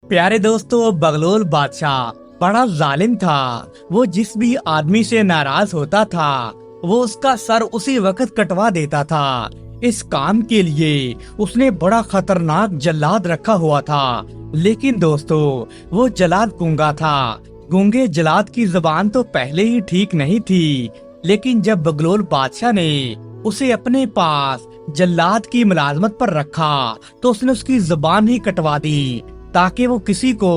प्यारे दोस्तों, बगलोल बादशाह बड़ा जालिम था। वो जिस भी आदमी से नाराज होता था वो उसका सर उसी वक्त कटवा देता था। इस काम के लिए उसने बड़ा खतरनाक जल्लाद रखा हुआ था। लेकिन दोस्तों, वो जल्लाद गूंगा था। गूंगे जल्लाद की जुबान तो पहले ही ठीक नहीं थी, लेकिन जब बगलोल बादशाह ने उसे अपने पास जल्लाद की मुलाजमत पर रखा तो उसने उसकी जुबान ही कटवा दी, ताकि वो किसी को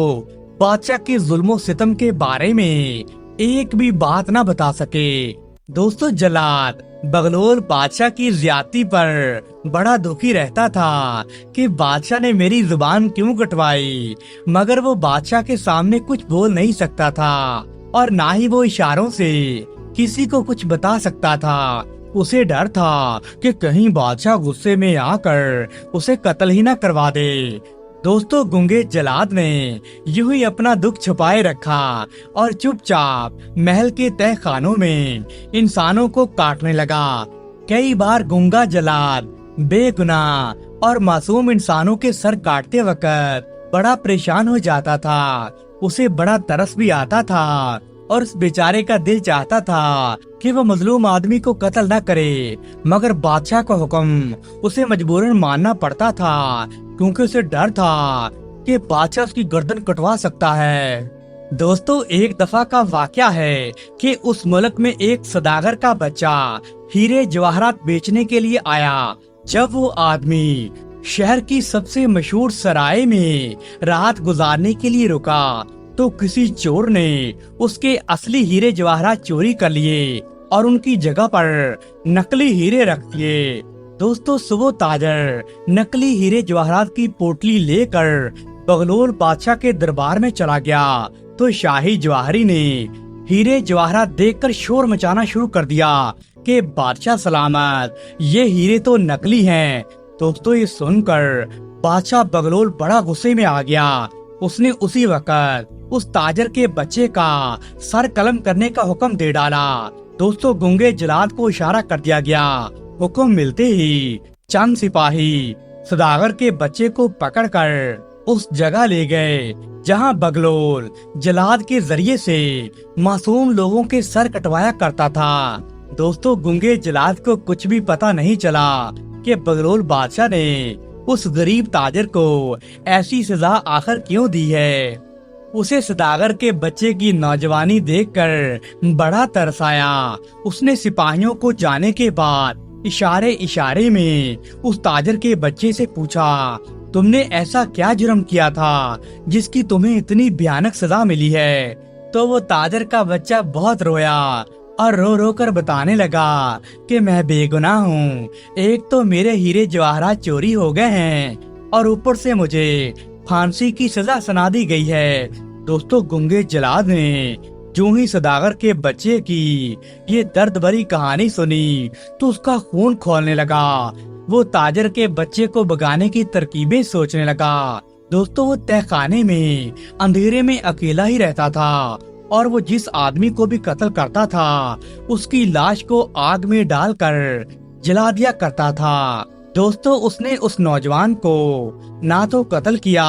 बादशाह के जुल्मो सितम के बारे में एक भी बात ना बता सके। दोस्तों, जल्लाद बगलोल बादशाह की ज्यादती पर बड़ा दुखी रहता था कि बादशाह ने मेरी जुबान क्यों कटवाई, मगर वो बादशाह के सामने कुछ बोल नहीं सकता था और ना ही वो इशारों से किसी को कुछ बता सकता था। उसे डर था कि कहीं बादशाह गुस्से में आकर उसे कत्ल ही ना करवा दे। दोस्तों, गूंगे जल्लाद ने यूं ही अपना दुख छुपाए रखा और चुपचाप महल के तह खानों में इंसानों को काटने लगा। कई बार गूंगा जल्लाद बेगुनाह और मासूम इंसानों के सर काटते वक्त बड़ा परेशान हो जाता था। उसे बड़ा तरस भी आता था और उस बेचारे का दिल चाहता था कि वो मजलूम आदमी को कत्ल न करे, मगर बादशाह का हुक्म उसे मजबूरन मानना पड़ता था, क्योंकि उसे डर था कि बादशाह उसकी गर्दन कटवा सकता है। दोस्तों, एक दफा का वाकया है कि उस मुल्क में एक सदागर का बच्चा हीरे जवाहरात बेचने के लिए आया। जब वो आदमी शहर की सबसे मशहूर सराय में रात गुजारने के लिए रुका तो किसी चोर ने उसके असली हीरे जवाहरात चोरी कर लिए और उनकी जगह पर नकली हीरे रख दिए। दोस्तों, सुबह ताजर नकली हीरे जवाहरात की पोटली लेकर बगलोल बादशाह के दरबार में चला गया तो शाही जवाहरी ने हीरे जवाहरात देखकर शोर मचाना शुरू कर दिया कि बादशाह सलामत, ये हीरे तो नकली हैं। दोस्तों, ये सुनकर बादशाह बगलोल बड़ा गुस्से में आ गया। उसने उसी वक्त उस ताजर के बच्चे का सर कलम करने का हुक्म दे डाला। दोस्तों, गूंगे जल्लाद को इशारा कर दिया गया। हुक्म मिलते ही चंद सिपाही सदागर के बच्चे को पकड़कर उस जगह ले गए जहां बगलोल जल्लाद के जरिए से मासूम लोगों के सर कटवाया करता था। दोस्तों, गूंगे जल्लाद को कुछ भी पता नहीं चला कि बगलोल बादशाह ने उस गरीब ताजर को ऐसी सजा आखिर क्यों दी है। उसे सदागर के बच्चे की नौजवानी देखकर बड़ा तरस आया। उसने सिपाहियों को जाने के बाद इशारे इशारे में उस ताजर के बच्चे से पूछा, तुमने ऐसा क्या जुर्म किया था जिसकी तुम्हें इतनी भयानक सजा मिली है। तो वो ताजर का बच्चा बहुत रोया और रो रो कर बताने लगा कि मैं बेगुनाह हूँ। एक तो मेरे हीरे जवाहरात चोरी हो गए हैं और ऊपर से मुझे फांसी की सजा सुना दी गई है। दोस्तों, गूंगे जल्लाद ने जो ही सदागर के बच्चे की ये दर्द भरी कहानी सुनी तो उसका खून खौलने लगा। वो ताजर के बच्चे को भगाने की तरकीबें सोचने लगा। दोस्तों, वो तहखाने में अंधेरे में अकेला ही रहता था और वो जिस आदमी को भी कत्ल करता था उसकी लाश को आग में डालकर जला दिया करता था। दोस्तों, उसने उस नौजवान को ना तो कत्ल किया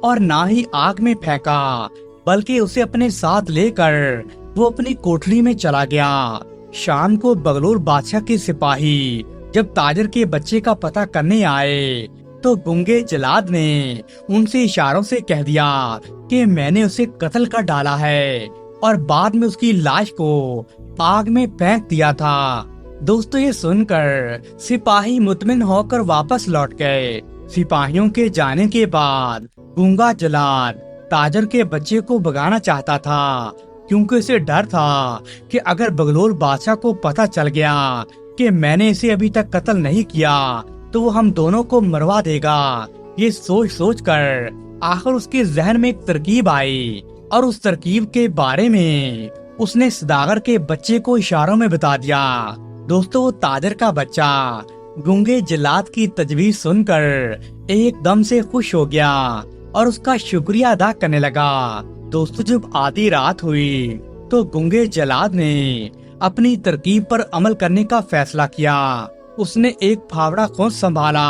और ना ही आग में फेंका, बल्कि उसे अपने साथ लेकर वो अपनी कोठरी में चला गया। शाम को बगलोल बादशाह के सिपाही जब ताजर के बच्चे का पता करने आए तो गूंगे जल्लाद ने उनसे इशारों से कह दिया कि मैंने उसे कत्ल कर डाला है और बाद में उसकी लाश को आग में फेंक दिया था। दोस्तों, ये सुनकर सिपाही मुतमिन होकर वापस लौट गए। सिपाहियों के जाने के बाद गूंगा जल्लाद ताजर के बच्चे को भगाना चाहता था, क्योंकि उसे डर था कि अगर बगलोल बादशाह को पता चल गया कि मैंने इसे अभी तक कत्ल नहीं किया तो वो हम दोनों को मरवा देगा। ये सोच सोच कर आखिर उसके जहन में एक तरकीब आई और उस तरकीब के बारे में उसने सदागर के बच्चे को इशारों में बता दिया। दोस्तों, वो ताजर का बच्चा गूंगे जल्लाद की तजवीज सुनकर एकदम से खुश हो गया और उसका शुक्रिया अदा करने लगा। दोस्तों, जब आधी रात हुई तो गूंगे जल्लाद ने अपनी तरकीब पर अमल करने का फैसला किया। उसने एक फावड़ा खोज संभाला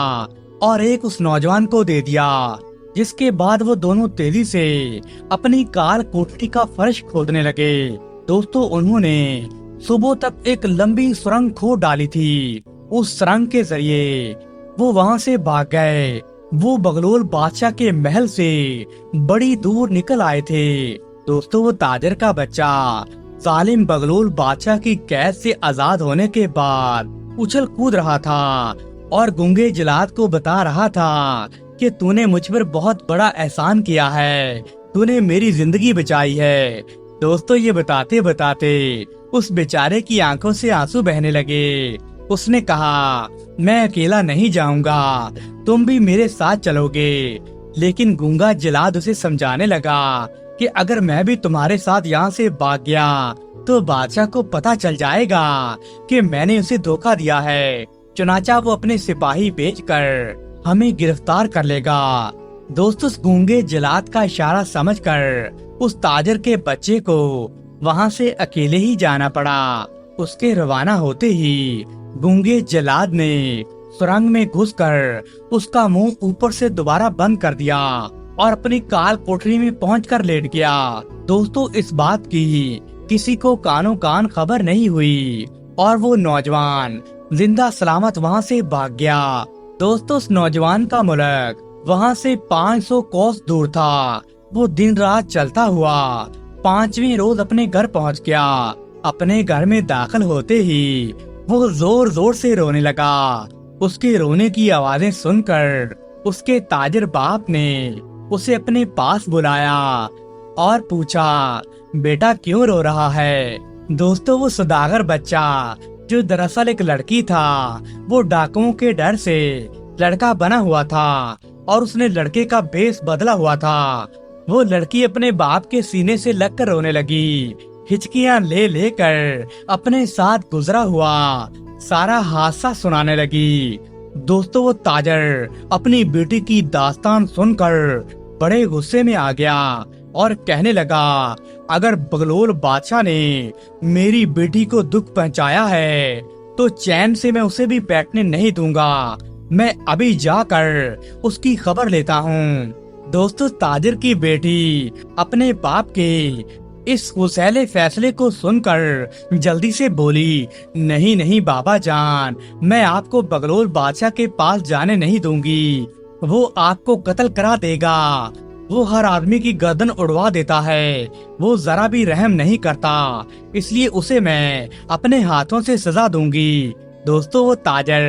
और एक उस नौजवान को दे दिया। جس کے بعد وہ دونوں تیزی سے اپنی کال کوٹری کا فرش کھودنے لگے۔ دوستو انہوں نے صبح تک ایک لمبی سرنگ کھود ڈالی تھی۔ اس سرنگ کے ذریعے وہ وہاں سے بھاگ گئے۔ وہ بغلول بادشاہ کے محل سے بڑی دور نکل آئے تھے۔ دوستو وہ تاجر کا بچہ ظالم بغلول بادشاہ کی قید سے آزاد ہونے کے بعد اچھل کود رہا تھا اور گونگے جلاد کو بتا رہا تھا کہ تو نے مجھ پر بہت بڑا احسان کیا ہے، تو نے میری زندگی بچائی ہے۔ دوستو یہ بتاتے بتاتے اس بیچارے کی آنکھوں سے آنسو بہنے لگے۔ اس نے کہا میں اکیلا نہیں جاؤں گا، تم بھی میرے ساتھ چلو گے۔ لیکن گونگا جلاد اسے سمجھانے لگا کہ اگر میں بھی تمہارے ساتھ یہاں سے بھاگ گیا تو بادشاہ کو پتہ چل جائے گا کہ میں نے اسے دھوکہ دیا ہے، چنانچہ وہ اپنے سپاہی بھیج کر ہمیں گرفتار کر لے گا۔ دوستو اس گونگے جلاد کا اشارہ سمجھ کر اس تاجر کے بچے کو وہاں سے اکیلے ہی جانا پڑا۔ اس کے روانہ ہوتے ہی گونگے جلاد نے سرنگ میں گھس کر اس کا منہ اوپر سے دوبارہ بند کر دیا اور اپنی کال کوٹری میں پہنچ کر لیٹ گیا۔ دوستو اس بات کی کسی کو کانوں کان خبر نہیں ہوئی اور وہ نوجوان زندہ سلامت وہاں سے بھاگ گیا۔ دوستو اس نوجوان کا ملک وہاں سے 500 کوس دور تھا۔ وہ دن رات چلتا ہوا 5ویں روز اپنے گھر پہنچ گیا۔ اپنے گھر میں داخل ہوتے ہی وہ زور زور سے رونے لگا۔ اس کے رونے کی آوازیں سن کر اس کے تاجر باپ نے اسے اپنے پاس بلایا اور پوچھا بیٹا کیوں رو رہا ہے؟ دوستو وہ سوداگر بچہ جو دراصل ایک لڑکی تھا، وہ ڈاکوؤں کے ڈر سے لڑکا بنا ہوا تھا اور اس نے لڑکے کا بھیس بدلا ہوا تھا۔ وہ لڑکی اپنے باپ کے سینے سے لگ کر رونے لگی، ہچکیاں لے لے کر اپنے ساتھ گزرا ہوا سارا حادثہ سنانے لگی۔ دوستو وہ تاجر اپنی بیٹی کی داستان سن کر بڑے غصے میں آ گیا اور کہنے لگا اگر بغلول بادشاہ نے میری بیٹی کو دکھ پہنچایا ہے تو چین سے میں اسے بھی بیٹھنے نہیں دوں گا۔ میں ابھی جا کر اس کی خبر لیتا ہوں۔ دوستو تاجر کی بیٹی اپنے باپ کے اس غصیلے فیصلے کو سن کر جلدی سے بولی نہیں نہیں بابا جان، میں آپ کو بغلول بادشاہ کے پاس جانے نہیں دوں گی، وہ آپ کو قتل کرا دے گا۔ وہ ہر آدمی کی گردن اڑوا دیتا ہے، وہ ذرا بھی رحم نہیں کرتا، اس لیے اسے میں اپنے ہاتھوں سے سزا دوں گی۔ دوستو وہ تاجر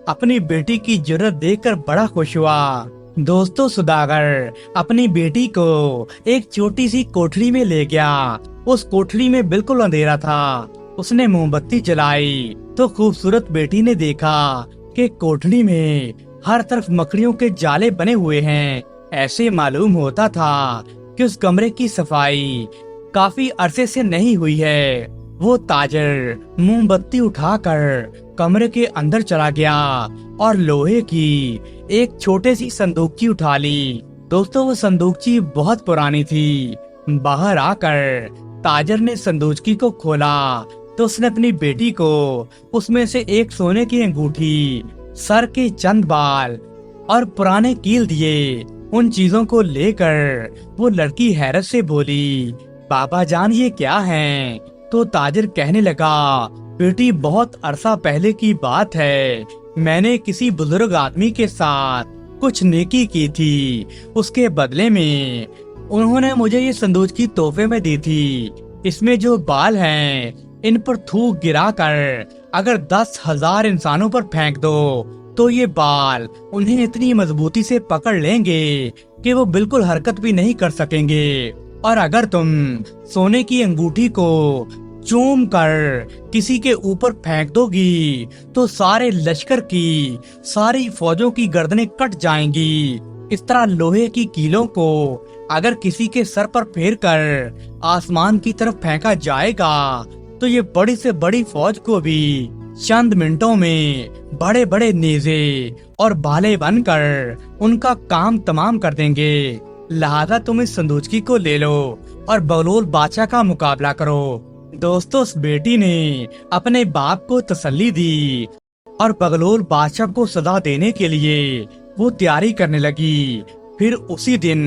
اپنی بیٹی کی جرأت دیکھ کر بڑا خوش ہوا۔ دوستو سوداگر اپنی بیٹی کو ایک چھوٹی سی کوٹری میں لے گیا۔ اس کوٹری میں بالکل اندھیرا تھا۔ اس نے موم بتی جلائی تو خوبصورت بیٹی نے دیکھا کہ کوٹری میں ہر طرف مکڑیوں کے جالے بنے ہوئے ہیں۔ ایسے معلوم ہوتا تھا کہ اس کمرے کی صفائی کافی عرصے سے نہیں ہوئی ہے۔ وہ تاجر موم بتی اٹھا کر کمرے کے اندر چلا گیا اور لوہے کی ایک چھوٹے سی صندوقچی اٹھا لی۔ دوستو وہ صندوقچی بہت پرانی تھی۔ باہر آ کر تاجر نے صندوقچی کو کھولا تو اس نے اپنی بیٹی کو اس میں سے ایک سونے کی انگوٹھی، سر کے چند بال اور پرانے کیل دیے۔ ان چیزوں کو لے کر وہ لڑکی حیرت سے بولی بابا جان یہ کیا ہیں؟ تو تاجر کہنے لگا بیٹی بہت عرصہ پہلے کی بات ہے، میں نے کسی بزرگ آدمی کے ساتھ کچھ نیکی کی تھی، اس کے بدلے میں انہوں نے مجھے یہ صندوقچی تحفے میں دی تھی۔ اس میں جو بال ہیں ان پر تھوک گرا کر اگر 10,000 انسانوں پر پھینک دو تو یہ بال انہیں اتنی مضبوطی سے پکڑ لیں گے کہ وہ بالکل حرکت بھی نہیں کر سکیں گے، اور اگر تم سونے کی انگوٹھی کو چوم کر کسی کے اوپر پھینک دو گی تو سارے لشکر کی ساری فوجوں کی گردنیں کٹ جائیں گی۔ اس طرح لوہے کی کیلوں کو اگر کسی کے سر پر پھیر کر آسمان کی طرف پھینکا جائے گا تو یہ بڑی سے بڑی فوج کو بھی چند منٹوں میں بڑے بڑے نیزے اور بھالے بن کر ان کا کام تمام کر دیں گے۔ لہذا تم اس صندوقچی کو لے لو اور بغلول بادشاہ کا مقابلہ کرو۔ دوستو اس بیٹی نے اپنے باپ کو تسلی دی اور بغلول بادشاہ کو سزا دینے کے لیے وہ تیاری کرنے لگی۔ फिर उसी दिन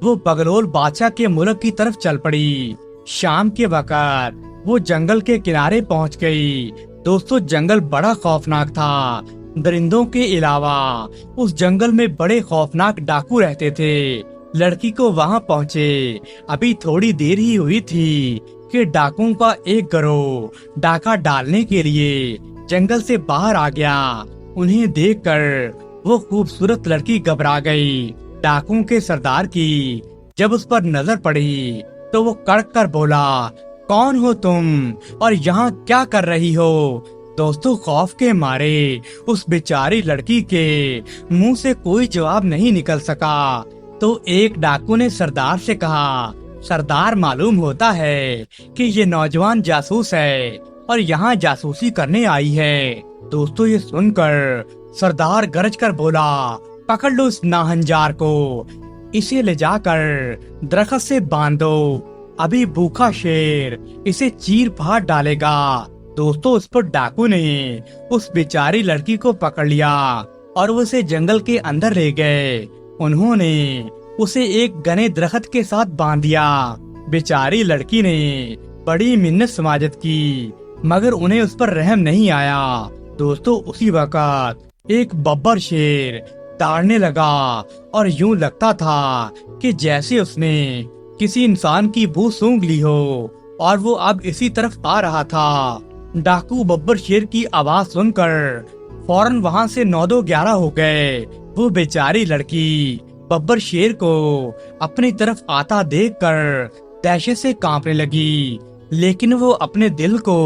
वो बगलोल बादशाह के मुल्क की तरफ चल पड़ी। शाम के वक्त वो जंगल के किनारे पहुंच गई। दोस्तों जंगल बड़ा खौफनाक था। दरिंदों के अलावा उस जंगल में बड़े खौफनाक डाकू रहते थे। लड़की को वहां पहुंचे अभी थोड़ी देर ही हुई थी कि डाकुओं का एक गिरोह डाका डालने के लिए जंगल से बाहर आ गया। उन्हें देखकर वो खूबसूरत लड़की घबरा गई। डाकुओं के सरदार की जब उस पर नजर पड़ी तो वो कड़क कर बोला, कौन हो तुम और यहाँ क्या कर रही हो? दोस्तों खौफ के मारे उस बेचारी लड़की के मुंह से कोई जवाब नहीं निकल सका। तो एक डाकू ने सरदार से कहा, सरदार मालूम होता है कि ये नौजवान जासूस है और यहाँ जासूसी करने आई है। दोस्तों ये सुनकर सरदार गरज कर बोला, पकड़ लो इस नाहंजार को, इसे ले जाकर दरख्त से बांध दो, अभी भूखा शेर इसे चीर फाड़ डालेगा। दोस्तों उस पर डाकू ने उस बेचारी लड़की को पकड़ लिया और उसे जंगल के अंदर ले गए। उन्होंने उसे एक घने दरख्त के साथ बांध दिया। बेचारी लड़की ने बड़ी मिन्नत समाजत की मगर उन्हें उस पर रहम नहीं आया। दोस्तों उसी वक्त एक बब्बर शेर दौड़ने लगा और यूं लगता था कि जैसे उसने किसी इंसान की भूख सूंघ ली हो और वो अब इसी तरफ आ रहा था। डाकू बब्बर शेर की आवाज सुनकर फौरन वहां से 9-2-11 हो गए। वो बेचारी लड़की बब्बर शेर को अपनी तरफ आता देखकर दहशत से कांपने लगी, लेकिन वो अपने दिल को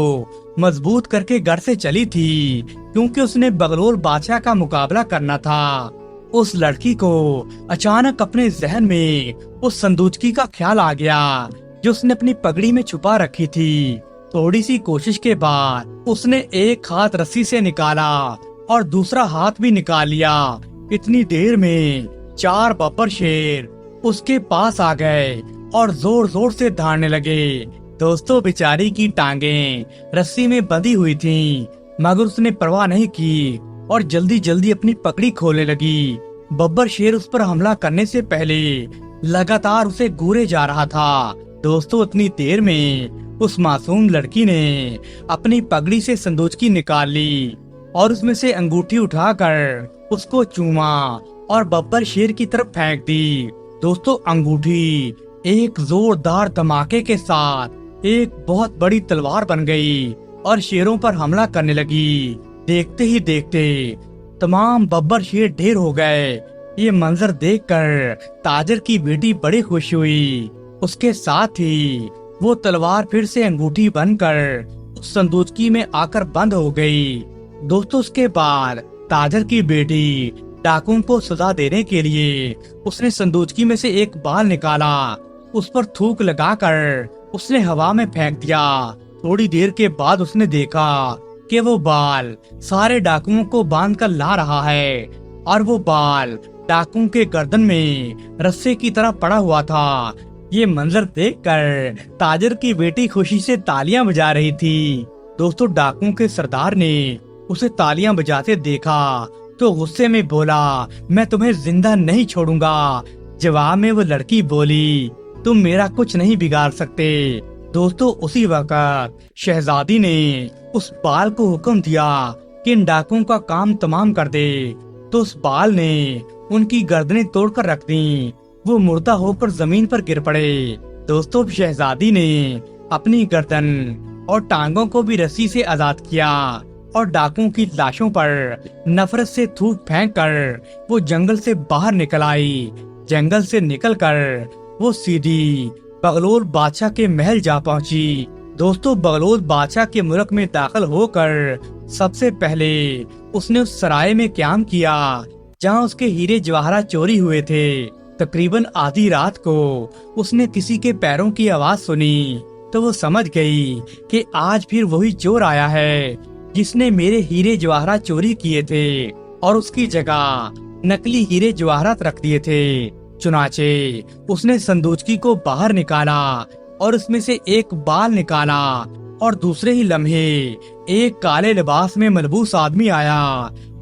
मजबूत करके घर से चली थी क्योंकि उसने बगलोल बादशाह का मुकाबला करना था। उस लड़की को अचानक अपने जहन में उस संदूकची का ख्याल आ गया जो उसने अपनी पगड़ी में छुपा रखी थी। थोड़ी सी कोशिश के बाद उसने एक हाथ रस्सी से निकाला और दूसरा हाथ भी निकाल लिया। इतनी देर में 4 बब्बर शेर उसके पास आ गए और जोर जोर से दौड़ने लगे। दोस्तों बेचारी की टांगें रस्सी में बंधी हुई थीं, मगर उसने परवाह नहीं की और जल्दी जल्दी अपनी पकड़ी खोलने लगी। बब्बर शेर उस पर हमला करने से पहले लगातार उसे घूरे जा रहा था। दोस्तों इतनी देर में उस मासूम लड़की ने अपनी पगड़ी से संदूकची निकाल ली और उसमें से अंगूठी उठाकर उसको चूमा और बब्बर शेर की तरफ फेंक दी। दोस्तों अंगूठी एक जोरदार धमाके के साथ एक बहुत बड़ी तलवार बन गई और शेरों पर हमला करने लगी। देखते ही देखते तमाम बब्बर शेर ढेर हो गए। ये मंजर देखकर ताजर की बेटी बड़ी खुश हुई। उसके साथ ही वो तलवार फिर से अंगूठी बनकर उस संदूकची में आकर बंद हो गई। दोस्तों उसके बाद ताजर की बेटी डाकुओं को सजा देने के लिए उसने संदूकची में से एक बाल निकाला, उस पर थूक लगाकर उसने हवा में फेंक दिया। थोड़ी देर के बाद उसने देखा कि वो बाल सारे डाकुओं को बांध कर ला रहा है और वो बाल डाकुओं के गर्दन में रस्से की तरह पड़ा हुआ था। ये मंजर देखकर ताजर की बेटी खुशी से तालियां बजा रही थी। दोस्तों डाकुओं के सरदार ने उसे तालियां बजाते देखा तो गुस्से में बोला, मैं तुम्हें जिंदा नहीं छोड़ूंगा। जवाब में वो लड़की बोली, तुम मेरा कुछ नहीं बिगाड़ सकते। दोस्तों उसी वक्त शहजादी ने उस बाल को हुक्म दिया कि इन डाकुओं का काम तमाम कर दे। तो उस बाल ने उनकी गर्दनें तोड़कर रख दी। वो मुर्दा होकर जमीन पर गिर पड़े। दोस्तों शहजादी ने अपनी गर्दन और टांगों को भी रस्सी से आजाद किया और डाकुओं की लाशों पर नफरत से थूक फेंक कर वो जंगल से बाहर निकल आई। जंगल से निकलकर वो सीधी बगलोल बादशाह के महल जा पहुंची। दोस्तों बगलोल बादशाह के मुल्क में दाखिल होकर सबसे पहले उसने उस सराय में क्याम किया जहां उसके हीरे जवाहरात चोरी हुए थे। तकरीबन आधी रात को उसने किसी के पैरों की आवाज सुनी तो वो समझ गई कि आज फिर वही चोर आया है जिसने मेरे हीरे जवाहरात चोरी किए थे और उसकी जगह नकली हीरे जवाहरात रख दिए थे। चुनाचे उसने संदूकची को बाहर निकाला और उसमें से एक बाल निकाला और दूसरे ही लम्हे एक काले लिबास में मलबूस आदमी आया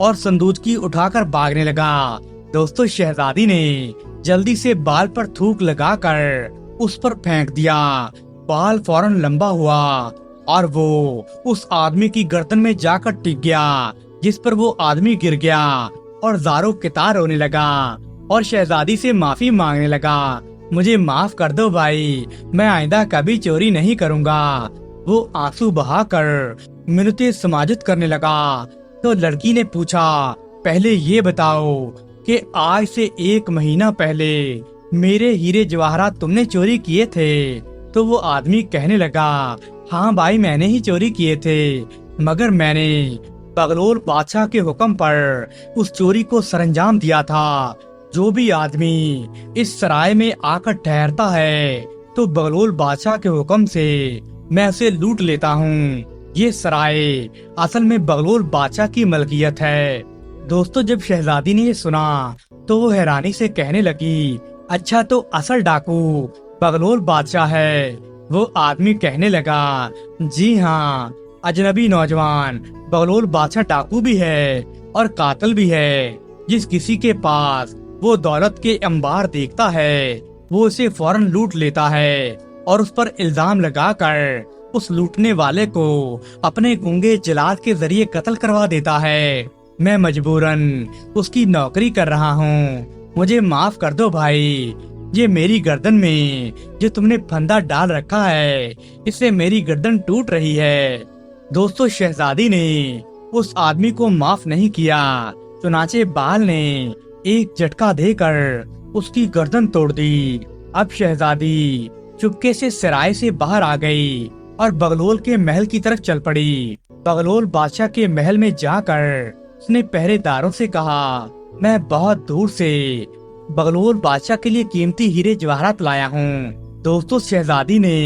और संदूकची उठाकर भागने लगा। दोस्तों शहजादी ने जल्दी से बाल पर थूक लगाकर उस पर फेंक दिया। बाल फौरन लंबा हुआ और वो उस आदमी की गर्दन में जाकर टिक गया, जिस पर वो आदमी गिर गया और ज़ारो कितार रोने लगा और शहजादी से माफी मांगने लगा। मुझे माफ कर दो भाई, मैं आइंदा कभी चोरी नहीं करूँगा। वो आंसू बहाकर मिन्नतें समाजित करने लगा। तो लड़की ने पूछा, पहले ये बताओ कि आज से 1 महीना पहले मेरे हीरे जवाहरात तुमने चोरी किए थे? तो वो आदमी कहने लगा, हाँ भाई, मैंने ही चोरी किए थे, मगर मैंने बगलोल बादशाह के हुक्म पर उस चोरी को सरंजाम दिया था। जो भी आदमी इस सराय में आकर ठहरता है तो बगलोल बादशाह के हुक्म से मैं उसे लूट लेता हूँ। ये सराय असल में बगलोल बादशाह की मलकियत है। दोस्तों, जब शहजादी ने ये सुना तो वो हैरानी से कहने लगी, अच्छा तो असल डाकू बगलोल बादशाह है? वो आदमी कहने लगा, जी हाँ, अजनबी नौजवान बगलोल बादशाह डाकू भी है और कातिल भी है। जिस किसी के पास वो दौलत के अंबार देखता है वो उसे फौरन लूट लेता है और उस पर इल्जाम लगाकर उस लूटने वाले को अपने गूंगे जलाद के जरिए कत्ल करवा देता है। मैं मजबूरन उसकी नौकरी कर रहा हूँ, मुझे माफ कर दो भाई। ये मेरी गर्दन में जो तुमने फंदा डाल रखा है, इससे मेरी गर्दन टूट रही है। दोस्तों, शहजादी ने उस आदमी को माफ नहीं किया। चुनाचे बाल ने एक झटका देकर उसकी गर्दन तोड़ दी। अब शहजादी चुपके से सराय से बाहर आ गई और बगलोल के महल की तरफ चल पड़ी। बगलोल बादशाह के महल में जाकर उसने पहरेदारों से कहा, मैं बहुत दूर से बगलोल बादशाह के लिए कीमती हीरे जवाहरात लाया हूँ। दोस्तों, शहजादी ने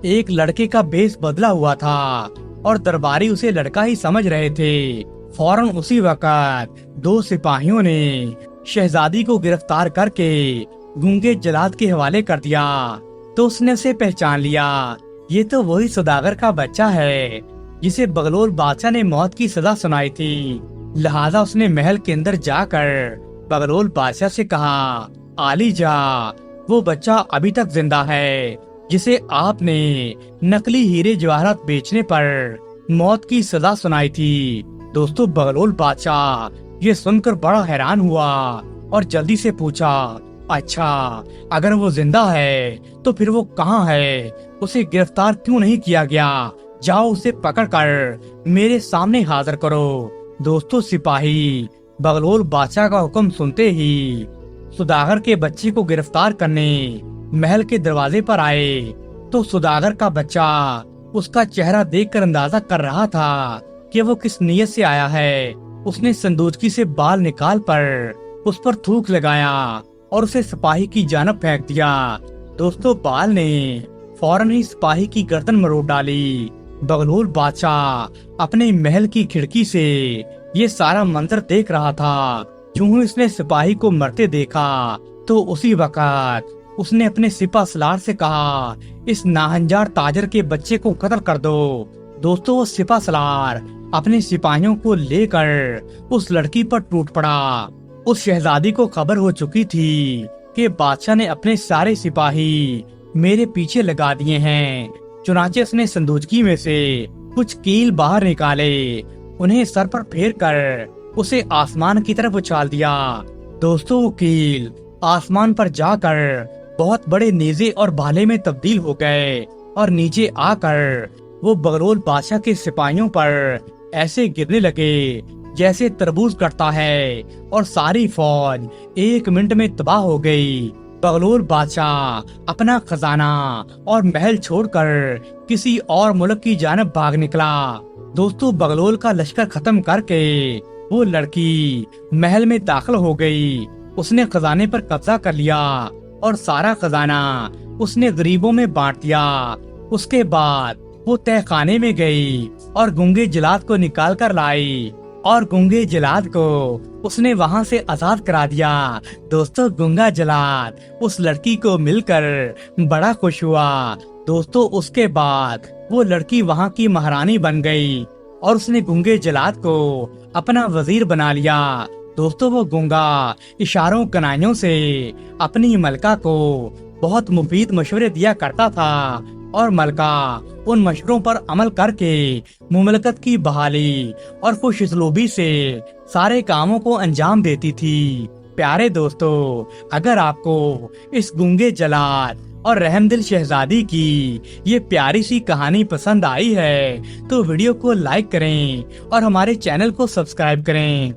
एक लड़के का भेष बदला हुआ था और दरबारी उसे लड़का ही समझ रहे थे। फौरन उसी वक्त 2 सिपाहियों ने शहजादी को गिरफ्तार करके गूंगे जलाद के हवाले कर दिया। तो उसने उसे पहचान लिया, ये तो वही सौदागर का बच्चा है जिसे बगलोल बादशाह ने मौत की सजा सुनाई थी। लिहाजा उसने महल के अंदर जाकर बगलोल बादशाह से कहा, आलीजा, वो बच्चा अभी तक जिंदा है जिसे आपने नकली हीरे जवाहरात बेचने पर मौत की सजा सुनाई थी। दोस्तों, बगलोल बादशाह ये सुनकर बड़ा हैरान हुआ और जल्दी से पूछा, अच्छा, अगर वो जिंदा है तो फिर वो कहाँ है? उसे गिरफ्तार क्यों नहीं किया गया? जाओ उसे पकड़कर मेरे सामने हाजिर करो। दोस्तों, सिपाही बगलोल बादशाह का हुक्म सुनते ही सौदागर के बच्चे को गिरफ्तार करने महल के दरवाजे पर आए। तो सौदागर का बच्चा उसका चेहरा देखकर अंदाजा कर रहा था कि वो किस नीयत से आया है। उसने संदूकची से बाल निकाल कर उस पर थूक लगाया और उसे सिपाही की जानब फेंक दिया। दोस्तों, बाल ने फौरन ही सिपाही की गर्दन मरोड़ डाली। बगलोल बादशाह अपने महल की खिड़की से ये सारा मंजर देख रहा था। यूं ही उसने सिपाही को मरते देखा तो उसी वक्त उसने अपने सिपा सलार से कहा, इस नाहंजार ताजर के बच्चे को कत्ल कर दो। दोस्तों, वो सिपा सलार अपने सिपाहियों को लेकर उस लड़की पर टूट पड़ा। उस शहजादी को खबर हो चुकी थी कि बादशाह ने अपने सारे सिपाही मेरे पीछे लगा दिए हैं। चुनाचे उसने संदूकची में से कुछ कील बाहर निकाले, उन्हें सर पर फेर कर उसे आसमान की तरफ उछाल दिया। दोस्तों, वो कील आसमान पर जाकर बहुत बड़े नेज़े और भाले में तब्दील हो गए और नीचे आकर वो बगलोल बादशाह के सिपाहियों पर ऐसे गिरने लगे जैसे तरबूज कटता है और सारी फौज 1 मिनट में तबाह हो गई। बगलोल बादशाह अपना खजाना और महल छोड़कर किसी और मुल्क की जानब भाग निकला। दोस्तों, बगलोल का लश्कर खत्म करके वो लड़की महल में दाखिल हो गई। उसने खजाने पर कब्जा कर लिया और सारा खजाना उसने गरीबों में बांट दिया। उसके बाद वो तहखाने में गई और गूंगे जलाद को निकाल कर लाई और गूंगे जलाद को उसने वहाँ से आजाद करा दिया। दोस्तों, गूंगा जलाद उस लड़की को मिलकर बड़ा खुश हुआ। दोस्तों, उसके बाद वो लड़की वहाँ की महारानी बन गई और उसने गूंगे जलाद को अपना वजीर बना लिया। दोस्तों वो गूंगा इशारों कनाइयों से अपनी मलका को बहुत मुफीद मशवरे दिया करता था और मलका उन मशवरों पर अमल करके मुमलकत की बहाली और खुशउस्लूबी से सारे कामों को अंजाम देती थी। प्यारे दोस्तों, अगर आपको इस गूंगे जलाल और रहमदिल शहजादी की ये प्यारी सी कहानी पसंद आई है तो वीडियो को लाइक करें और हमारे चैनल को सब्सक्राइब करें।